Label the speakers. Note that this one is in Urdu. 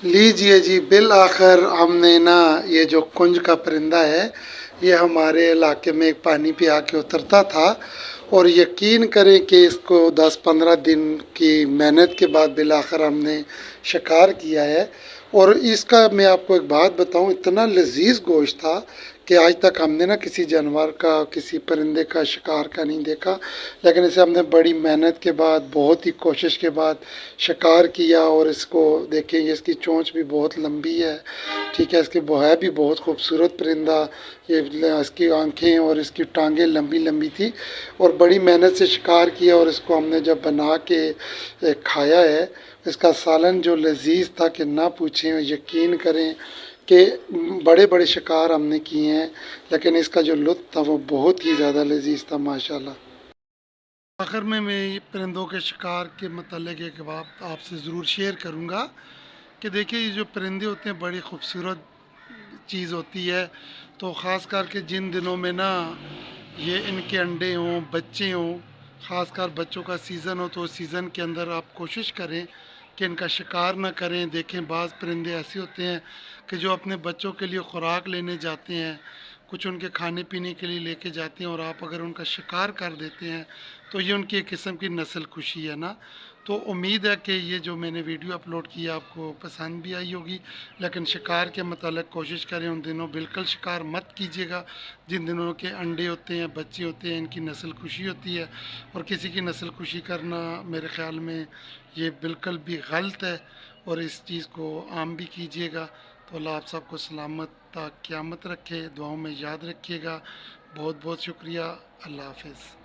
Speaker 1: لیجئے جی، بالآخر ہم نے نا یہ جو کنج کا پرندہ ہے یہ ہمارے علاقے میں ایک پانی پہ آ کے اترتا تھا، اور یقین کریں کہ اس کو 10-15 دن کی محنت کے بعد بالآخر ہم نے شکار کیا ہے۔ اور اس کا میں آپ کو ایک بات بتاؤں، اتنا لذیذ گوشت تھا کہ آج تک ہم نے نا کسی جانور کا، کسی پرندے کا شکار کا نہیں دیکھا، لیکن اسے ہم نے بڑی محنت کے بعد، بہت ہی کوشش کے بعد شکار کیا۔ اور اس کو دیکھیں، یہ اس کی چونچ بھی بہت لمبی ہے، ٹھیک ہے، اس کے وہ ہے بھی بہت خوبصورت پرندہ، یہ اس کی آنکھیں اور اس کی ٹانگیں لمبی لمبی تھی، اور بڑی محنت سے شکار کیا، اور اس کو ہم نے جب بنا کے کھایا ہے، اس کا سالن جو لذیذ تھا کہ نہ پوچھیں، یقین کریں کہ بڑے بڑے شکار ہم نے کیے ہیں، لیکن اس کا جو لطف تھا وہ بہت ہی زیادہ لذیذ تھا ماشاءاللہ۔ آخر میں پرندوں کے شکار کے متعلق ایک بات آپ سے ضرور شیئر کروں گا کہ دیکھیے، یہ جو پرندے ہوتے ہیں بڑی خوبصورت چیز ہوتی ہے، تو خاص کر کے جن دنوں میں نا یہ ان کے انڈے ہوں، بچے ہوں، خاص کر بچوں کا سیزن ہو، تو اس سیزن کے اندر آپ کوشش کریں کہ ان کا شکار نہ کریں۔ دیکھیں، بعض پرندے ایسے ہوتے ہیں کہ جو اپنے بچوں کے لیے خوراک لینے جاتے ہیں، کچھ ان کے کھانے پینے کے لیے لے کے جاتے ہیں، اور آپ اگر ان کا شکار کر دیتے ہیں تو یہ ان کی ایک قسم کی نسل کشی ہے نا۔ تو امید ہے کہ یہ جو میں نے ویڈیو اپلوڈ کیا آپ کو پسند بھی آئی ہوگی، لیکن شکار کے متعلق کوشش کریں ان دنوں بالکل شکار مت کیجیے گا جن دنوں کے انڈے ہوتے ہیں، بچے ہوتے ہیں، ان کی نسل کشی ہوتی ہے، اور کسی کی نسل کشی کرنا میرے خیال میں یہ بالکل بھی غلط ہے، اور اس چیز کو عام بھی کیجیے گا۔ تو اللہ آپ سب کو سلامت تا قیامت رکھے، دعاؤں میں یاد رکھیے گا۔ بہت بہت شکریہ، اللہ حافظ۔